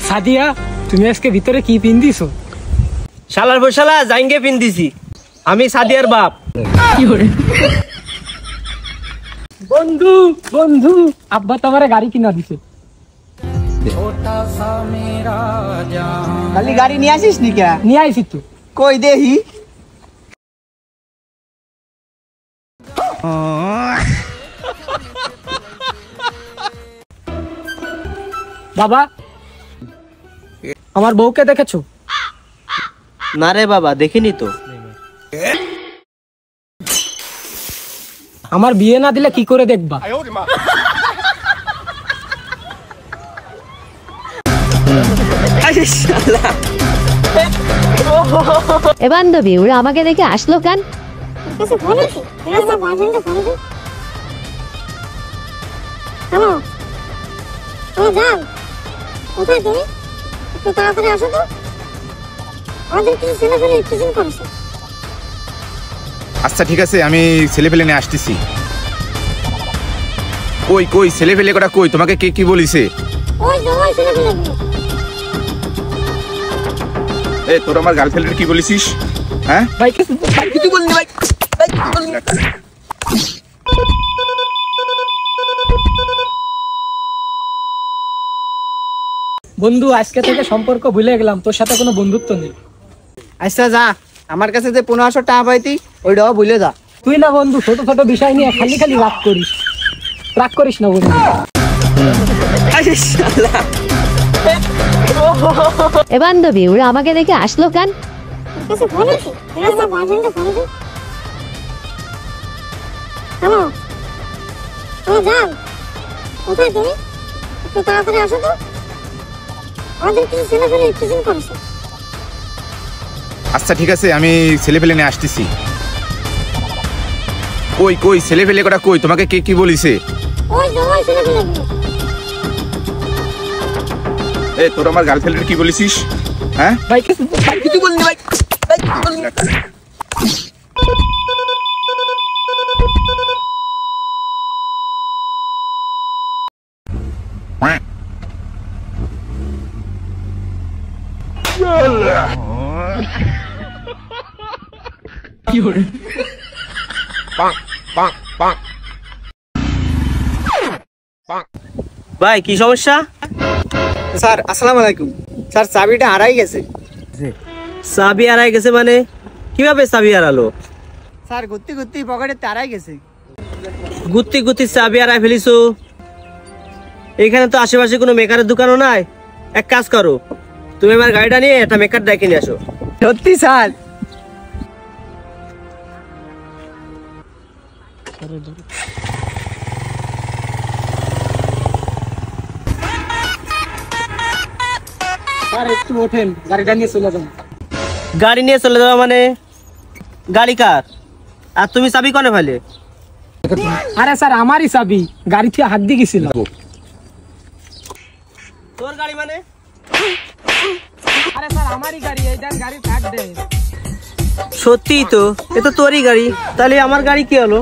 সাদিয়া, তুমি আজকে ভিতরে কি পিন্দিছো? শালার বসালা জাইঙ্গে পিন্দিছি। আমি সাদিয়ার বাপ। বন্ধু বন্ধু, আব্বা তো আমারে গাড়ি কিনা দিছে। খালি গাড়ি নিয়ে আসিস নি কে? নিয়ে আইছি তো। কই দেহি। বাবা, আমার বউকে দেখেছো? না রে বাবা, দেখিনি তো। আমার বিয়ে না দিলে কি করে দেখবা? এ বান্ধবী, ওরা আমাকে দেখে আসলো কেন? আচ্ছা ঠিক আছে, আমি ছেলে পেলে নিয়ে আসতেছি। কই কই ছেলে পেলে কটা কই? তোমাকে কে কি বলিছে? এ তোর আমার গার্লফ্রেন্ডের কি বলিছিস? হ্যাঁ ভাই কিছু বলিনি ভাই। বন্ধু, আজকে থেকে সম্পর্ক ভুলে গেলাম, তোর সাথে কোনো বন্ধুত্ব নেই। আচ্ছা যা, আমার কাছে যে 1500 টাকা পাইতি ওইটাও ভুলে যা। তুই না বন্ধু ছোট ছোট বিষয় নিয়ে খালি খালি রাগ করিস না বন্ধু। এ বান্ধবী, ওরা আমাকে দেখে আসলো কেন? আচ্ছা ঠিক আছে, আমি ছেলে পেলে নিয়ে আসতেছি। কই কই ছেলে পেলে কটা কই? তোমাকে কে কি বলিছে? এ তোর আমার গার্লফ্রেন্ডের কি বলিছিস? হ্যাঁ ভাই কিছু বলিনি ভাই। ভাই কি সমস্যা? স্যার আসসালামু আলাইকুম। স্যার চাবিটা হারাই গেছে। চাবি হারাই গেছে মানে? কিভাবে চাবি হারালো? স্যার ঘুরতে ঘুরতে পকেটে হারাই গেছে। গুত্তি চাবি হারাই ফেলিছো? এখানে তো আশেপাশে কোনো মেকারের দোকানও নাই। এক কাজ করো, তুমি আমার গাড়িটা নিয়ে একটা মেকার ডেকে নিয়ে আসো। সত্যি স্যার? স্যার একটু ওঠেন, গাড়িটা নিয়ে চলে যান। গাড়ি নিয়ে চলে যাওয়া মানে? গাড়ি কার? আর তুমি চাবি কনে ফেলে? আরে স্যার আমারই চাবি, গাড়ি থেকে হাত দিয়ে গেছিল। তোর গাড়ি মানে? আরে স্যার আমারই গাড়ি, এই দেন গাড়ি থাক দে। সত্যিই তো, এ তো তোরই গাড়ি, তাহলে আমার গাড়ি কি হলো?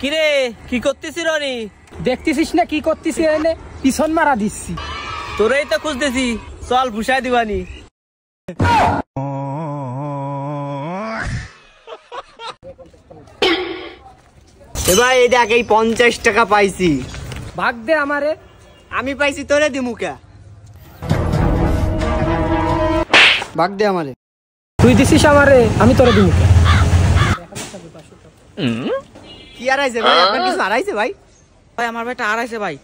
কিরে কি করতেছি রনি? দেখতেছিস না কি করতেছি? এনে পিছন মারা দিচ্ছি। তোরাই তো খুঁজতেছি, চল ভুসাই দিবানি। এবার এই দেখ, এই 50 টাকা পাইছি। ভাগ দে আমারে। আমি পাইছি তোরে দিমুকা। ভাগ দে আমারে। তুই দিছিস আমারে, আমি তোরে দিব। কি হারাইছে ভাই? আপনার কিছু হারাইছে ভাই? ভাই আমার ভাইটা হারাইছে ভাই।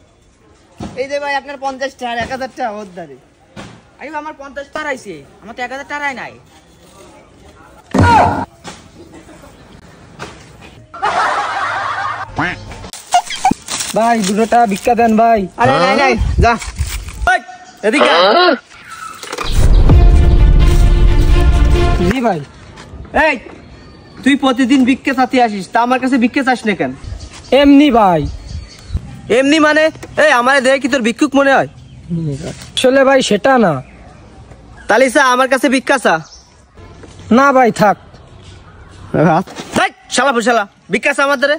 এই যে ভাই আপনার 50 টাকা, 1000 টাকা ওর ধারে। আরে আমার 50 টাকা হারাইছে, আমার তো 1000 টাকা নাই। ভাই 200 টাকা ভিক্ষা দেন ভাই। আরে নাই নাই, যা এদিকে জি ভাই। এই তুই প্রতিদিন ভিক্ষে চাতে আসিস, তা আমার কাছে ভিক্ষে চাস না কেন? এমনি ভাই। এমনি মানে? এই আমারে দেখে কি তোর ভিক্ষুক মনে হয়? আসলে ভাই সেটা না। তাহলে চা আমার কাছে ভিক্ষা চা। না ভাই থাক। ধ্যাৎ, শালা ফুসালা ভিক্ষা চা আমার ধরে।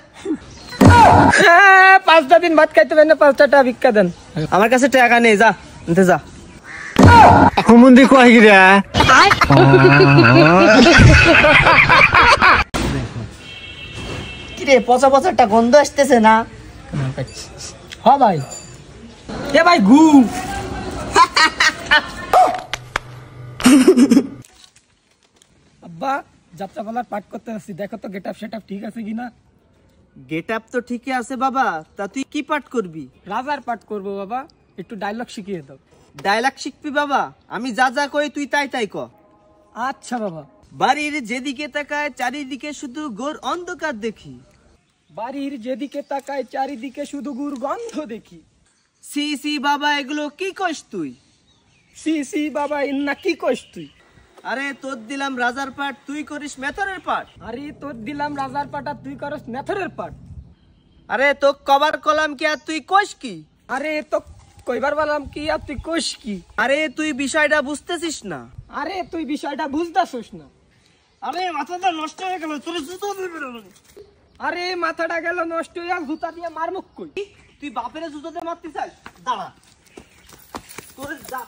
5টা দিন ভাত খাইতে পারেন না, 5টা টাকা ভিক্ষা দেন। আমার কাছে টাকা নেই, যা নিতে যা। হুমুন্দি কয় গিরা কিরে পচা পচা একটা গন্ধ আসতেছে না? হ ভাই। এ ভাই গু। আব্বা যাত্রাপালার পাঠ করতে আসছি, দেখো তো গেটআপ সেটআপ ঠিক আছে কিনা। গেট আপ তো ঠিকই আছে বাবা, তা তুই কি পাঠ করবি? রাজার পাঠ করবো বাবা, একটু ডায়লগ শিখিয়ে দাও। ডায়লগ শিখবি বাবা? আমি যা যা কই তুই তাই তাই ক। আচ্ছা বাবা। বাড়ির যেদিকে তাকায় চারিদিকে শুধু ঘোর অন্ধকার দেখি। বাড়ির যেদিকে তাকায় চারিদিকে শুধু গুড় গন্ধ দেখি। সি সি বাবা এগুলো কি কইস তুই? সি সি বাবা ইন্না কি কইস তুই? আরে তোর দিলাম রাজার পাঠ, তুই করিস মেথরের পাঠ। আরে তোর দিলাম রাজার পাঠ আর তুই করস নেথরের পাঠ। আরে তো কবার কলাম কি আর তুই কইস কি? আরে তো কইবার বললাম কি আর তুই কইস কি? আরে তুই বিষয়টা বুঝতেছিস না। আরে তুই বিষয়টা বুঝতাছিস না। আরে মাথাটা নষ্ট হয়ে গেল, তোর জুতো দিবি না। আরে মাথাটা গেল নষ্ট হইয়া, জুতা দিয়ে মারমুখ কই। তুই বাপের জুতোতে মারতে চাস? দাঁড়া, তোর যা